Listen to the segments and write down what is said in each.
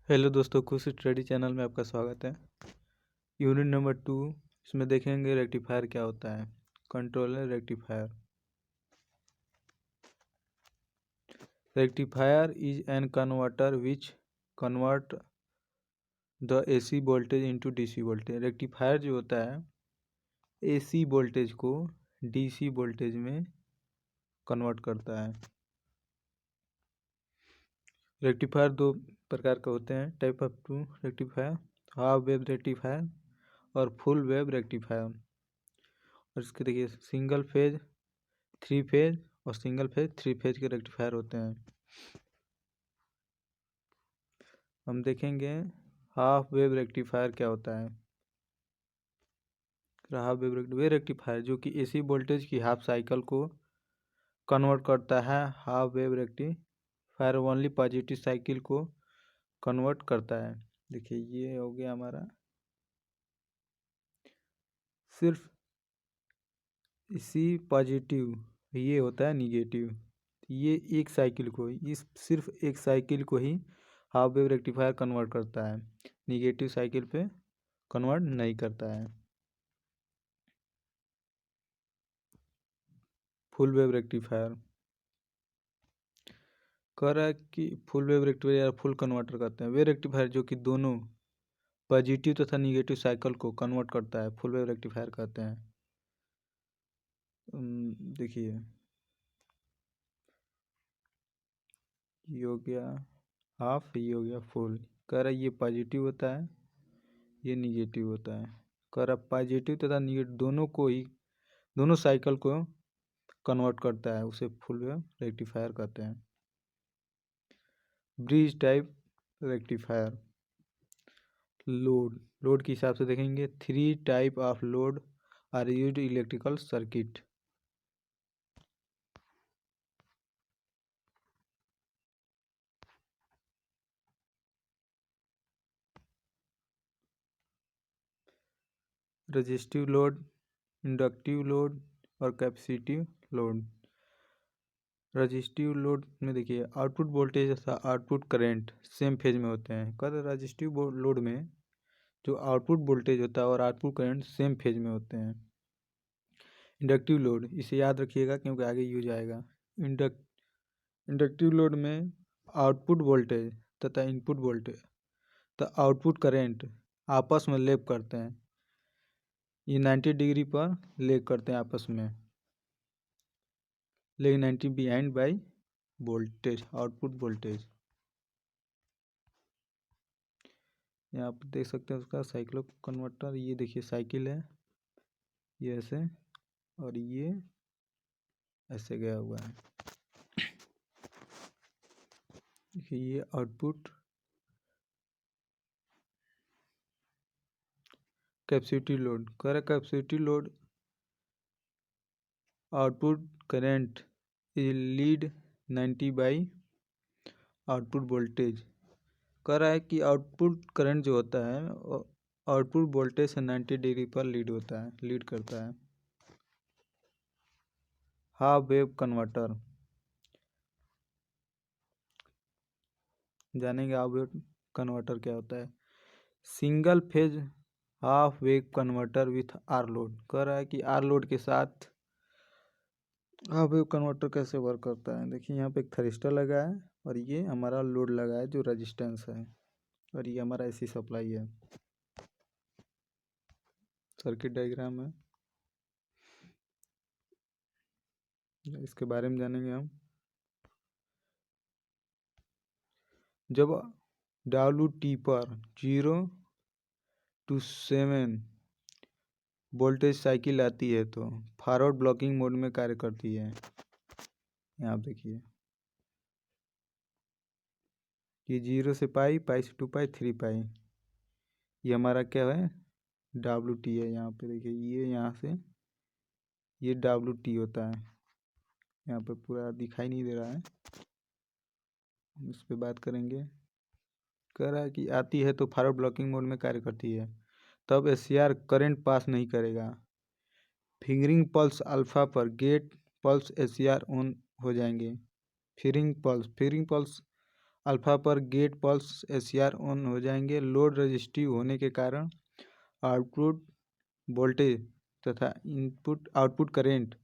Hello दोस्तों, खुश study channel में आपका स्वागत है। यूनिट नंबर 2, इसमें देखेंगे रेक्टिफायर क्या होता है। Controller rectifier. Rectifier is an converter which convert the AC voltage into DC voltage. Rectifier जो होता है एसी वोल्टेज को डीसी वोल्टेज में कन्वर्ट करता है। रेक्टिफायर दो प्रकार के होते हैं, type of two rectifier, half wave rectifier और फुल वेव रेक्टिफायर। और इसके देखिए सिंगल फेज, थ्री फेज और सिंगल फेज, थ्री फेज के रेक्टिफायर होते हैं। हम देखेंगे हाफ वेव रेक्टिफायर क्या होता है। हाफ वेव रेक्टिफायर जो कि एसी वोल्टेज की हाफ साइकिल को कन्वर्ट करता है। Half wave rectifier only positive cycle को कन्वर्ट करता है। देखिए ये हो गया हमारा, सिर्फ इसी पॉजिटिव, ये होता है निगेटिव। ये एक साइकिल को, इस सिर्फ एक साइकिल को ही हाफ वेव रेक्टिफायर कन्वर्ट करता है, निगेटिव साइकिल पे कन्वर्ट नहीं करता है। फुल वेव रेक्टिफायर कह रहा है कि फुल वेव रेक्टिफायर या फुल कन्वर्टर कहते हैं वे रेक्टिफायर जो कि दोनों पॉजिटिव तथा निगेटिव साइकिल को कन्वर्ट करता है, फुल वेव रेक्टिफायर कहते हैं। देखिए ये हो गया हाफ, ये हो गया फुल। कह रहा है ये पॉजिटिव होता है, ये निगेटिव होता है। कह रहा पॉजिटिव तथा निगेटिव दोनों को ही, दोनों साइकिल को कन्वर्ट करता है, उसे फुल वेव रेक्टिफायर कहते हैं। Bridge type rectifier. लोड के हिसाब से देखेंगे, three type of load are used electrical circuit. Resistive load, inductive load और कैपेसिटिव लोड। रजिस्टिव लोड में देखिए आउटपुट वोल्टेज तथा आउटपुट करंट सेम फेज में होते हैं। कल रजिस्टिव लोड में जो आउटपुट वोल्टेज होता है और आउटपुट करंट सेम फेज में होते हैं। इंडक्टिव लोड, इसे याद रखिएगा क्योंकि आगे यूज आएगा। इंडक्टिव लोड में आउटपुट वोल्टेज तथा इनपुट वोल्टेज तथा आउटपुट करंट आपस में लेप करते हैं। ये 90 डिग्री पर लेप करते हैं आपस में, लेकिन 90 behind by voltage, output voltage. यहाँ पर देख सकते हैं उसका साइक्लो कन्वर्टर। ये देखिए साइकिल है, ये ऐसे और ये ऐसे गया हुआ है। देखिए ये आउटपुट कैपेसिटिव लोड कर रहा, capacitive load output current is lead 90 by output voltage. कह रहा है कि आउटपुट करंट जो होता है आउटपुट वोल्टेज से 90 डिग्री पर लीड होता है, लीड करता है। हाफ वेव कन्वर्टर जानेंगे, हाफ वेव कन्वर्टर क्या होता है। Single phase half wave converter with R load. कह रहा है कि आर लोड के साथ हाफ वेव कन्वर्टर कैसे वर्क करता है। देखिए यहाँ पे एक थरिस्टर लगा है और ये हमारा लोड लगा है जो रेजिस्टेंस है, और ये हमारा एसी सप्लाई है। सर्किट डायग्राम है, इसके बारे में जानेंगे हम। जब WT पर 0 to 7 वोल्टेज साइकिल आती है तो फॉरवर्ड ब्लॉकिंग मोड में कार्य करती है। यहाँ देखिए ये 0 से पाई, पाई से 2 पाई, 3 पाई, ये हमारा क्या है WT है। यहाँ पे देखिए ये यहाँ से ये WT होता है। यहाँ पे पूरा दिखाई नहीं दे रहा है, हम इस पे बात करेंगे। कह रहा है कि आती है तो फॉरवर्ड ब्लॉकिंग मोड में कार्य करती है, तब SCR करंट पास नहीं करेगा। फिंगरिंग पल्स अल्फा पर गेट पल्स SCR ऑन हो जाएंगे। फिंगरिंग पल्स अल्फा पर गेट पल्स एससीआर ऑन हो जाएंगे। लोड रजिस्टिव होने के कारण आउटपुट वोल्टेज तथा input output current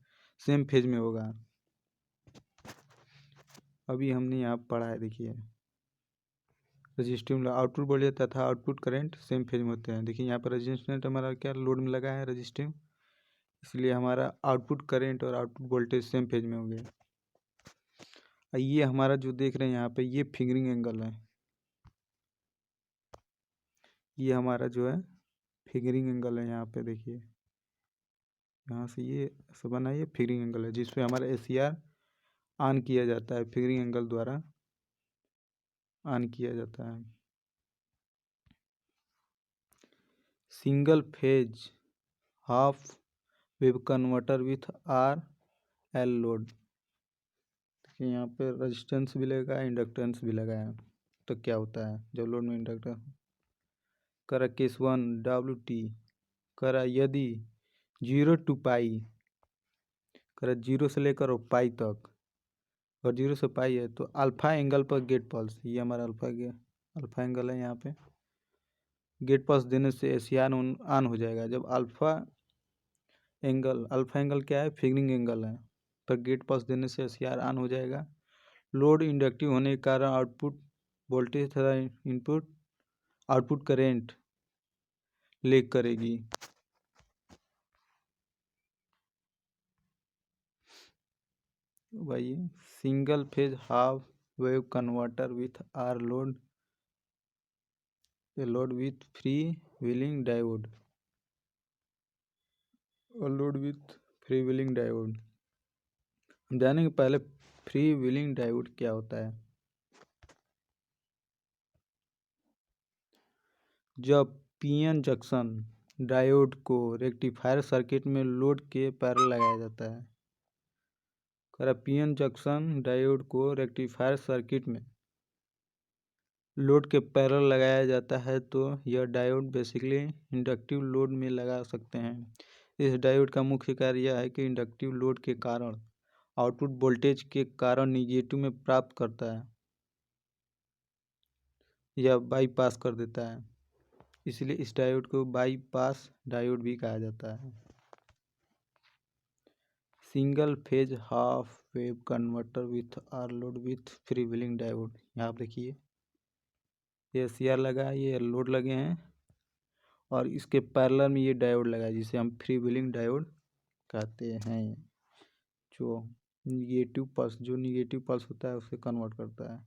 same phase में होगा। अभी हमने यहाँ पढ़ा है, देखिए रजिस्टिव आउटपुट वोल्टेज तथा आउटपुट करंट सेम फेज में होते हैं। देखिए यहाँ पर रेजिस्टेंस हमारा क्या लोड में लगा है रजिस्टिव, इसलिए हमारा आउटपुट करंट और आउटपुट वोल्टेज सेम फेज में हो गया। ये हमारा जो देख रहे हैं यहाँ पे ये फिंगरिंग एंगल है, ये हमारा जो है फिंगरिंग एंगल है। यहाँ पे देखिए यहाँ से ये सब बना, ये फिंगरिंग एंगल है जिसपे हमारा एससीआर ऑन किया जाता है, फिंगरिंग एंगल द्वारा ऑन किया जाता है। Single phase half wave converter with R L load. देखिए यहाँ पे रेजिस्टेंस भी लगा है, इंडक्टेंस भी लगा है। तो क्या होता है जब लोड में इंडक्टर करा केस 1 डब्ल्यू टी करा यदि 0 to पाई करा 0 से लेकर और पाई तक, और 0 से पाई है तो अल्फा एंगल पर गेट पल्स, ये हमारा अल्फा एंगल है। यहाँ पे गेट पल्स देने से एससीआर ऑन हो जाएगा। जब अल्फा एंगल क्या है, फिंगरिंग एंगल है, पर गेट पल्स देने से एससीआर ऑन हो जाएगा। लोड इंडक्टिव होने के कारण आउटपुट वोल्टेज तथा इनपुट आउटपुट करेंट लीक करेगी। भाई single phase half wave converter with R load with free wheeling diode और load with free wheeling diode. हम जानेंगे पहले फ्री व्हीलिंग डायोड क्या होता है। जब पीएन जंक्शन डायोड को रेक्टिफायर सर्किट में लोड के पैरेलल लगाया जाता है, पीएन जंक्शन डायोड को रेक्टिफायर सर्किट में लोड के पैरेलल लगाया जाता है तो यह डायोड बेसिकली इंडक्टिव लोड में लगा सकते हैं। इस डायोड का मुख्य कार्य यह है कि इंडक्टिव लोड के कारण आउटपुट वोल्टेज के कारण निगेटिव में प्राप्त करता है या बाईपास कर देता है, इसलिए इस डायोड को बाईपास डायोड भी कहा जाता है। Single phase half wave converter with R load with free wheeling diode. यहाँ आप देखिए ये सीआर लगा है, ये लोड लगे हैं और इसके पैरेलल में ये डायोड लगा है जिसे हम फ्री व्हीलिंग डायोड कहते हैं, जो निगेटिव पल्स होता है उसे कन्वर्ट करता है।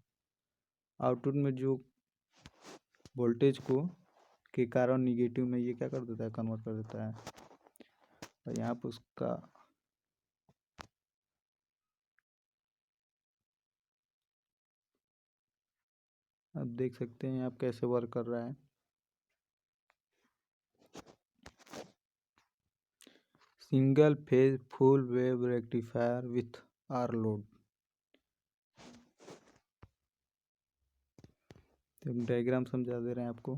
आउटपुट में जो वोल्टेज को के कारण निगेटिव में ये क्या कर देता है, कन्वर्ट कर देता है। और यहाँ पर उसका आप देख सकते हैं आप कैसे वर्क कर रहा है। Single phase full wave rectifier with R load. तो डायग्राम समझा दे रहे हैं आपको।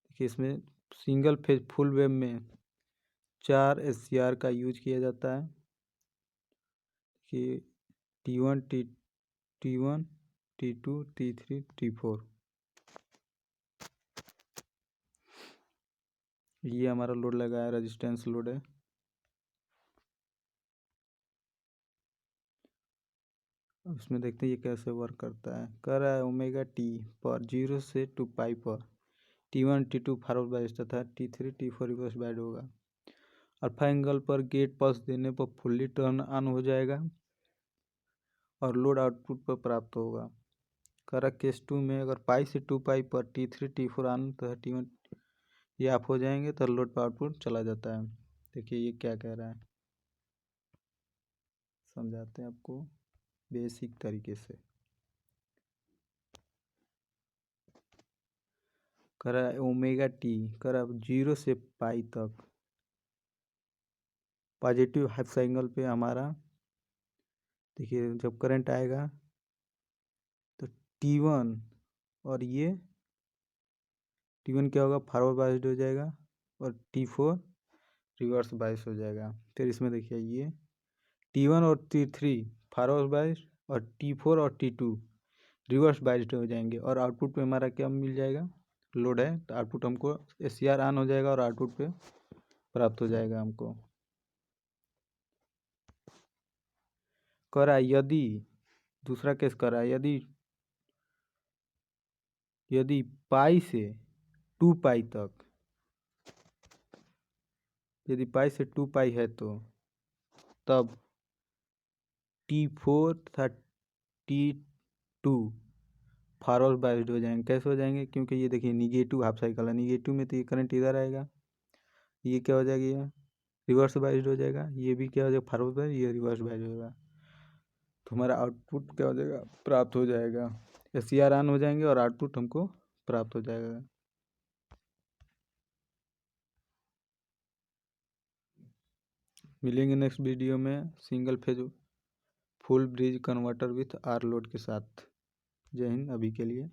देखिए इसमें सिंगल फेज फुल वेव में 4 एससीआर का यूज किया जाता है कि T1 T2 T3 T4। ये हमारा लोड लगा है, रेजिस्टेंस लोड है। अब इसमें देखते हैं ये कैसे वर्क करता है। कह रहा है ओमेगा टी पर 0 से 2 पाई पर T1 T2 फॉरवर्ड बायस तथा T3 T4 रिवर्स बायस होगा। अल्फा एंगल पर गेट पल्स देने पर फुल्ली टर्न ऑन हो जाएगा और लोड आउटपुट पर प्राप्त होगा। करा केस 2 में अगर पाई से 2 पाई पर T3 T4 ऑन तथा T1 ये ऑफ हो जाएंगे तो लोड पर आउटपुट चला जाता है। देखिए ये क्या कह रहा है, समझाते हैं आपको बेसिक तरीके से। करा ओमेगा टी करा 0 से पाई तक पॉजिटिव हाफ साइकिल पे हमारा देखिए जब करंट आएगा तो T1 और ये T1 क्या होगा, फॉरवर्ड बायस्ड हो जाएगा और T4 रिवर्स बायस हो जाएगा। फिर इसमें देखिए ये T1 और T3 फॉरवर्ड बायस्ड और T4 और T2 रिवर्स बाइस्ड हो जाएंगे और आउटपुट पे हमारा क्या मिल जाएगा, लोड है तो आउटपुट हमको SCR ऑन हो जाएगा और आउटपुट पे प्राप्त हो जाएगा हमको। कह रहा है यदि दूसरा केस कह रहा है यदि पाई से 2 पाई तक, यदि पाई से 2 पाई है तो तब T4 तथा T2 फॉरवर्ड बाइस्ड हो जाएंगे। कैसे हो जाएंगे, क्योंकि ये देखिए निगेटिव हाफ साइकिल है, निगेटिव में तो ये करंट इधर आएगा, ये क्या हो जाएगा, ये रिवर्स बाइस्ड हो जाएगा, ये भी क्या हो जाएगा फॉरवर्ड बाइस्ड, ये रिवर्स बाइस्ड होगा, तो हमारा आउटपुट क्या हो जाएगा, प्राप्त हो जाएगा। SCR ऑन हो जाएंगे और आउटपुट हमको प्राप्त हो जाएगा। मिलेंगे नेक्स्ट वीडियो में single phase full bridge converter with R load के साथ। जय हिंद अभी के लिए।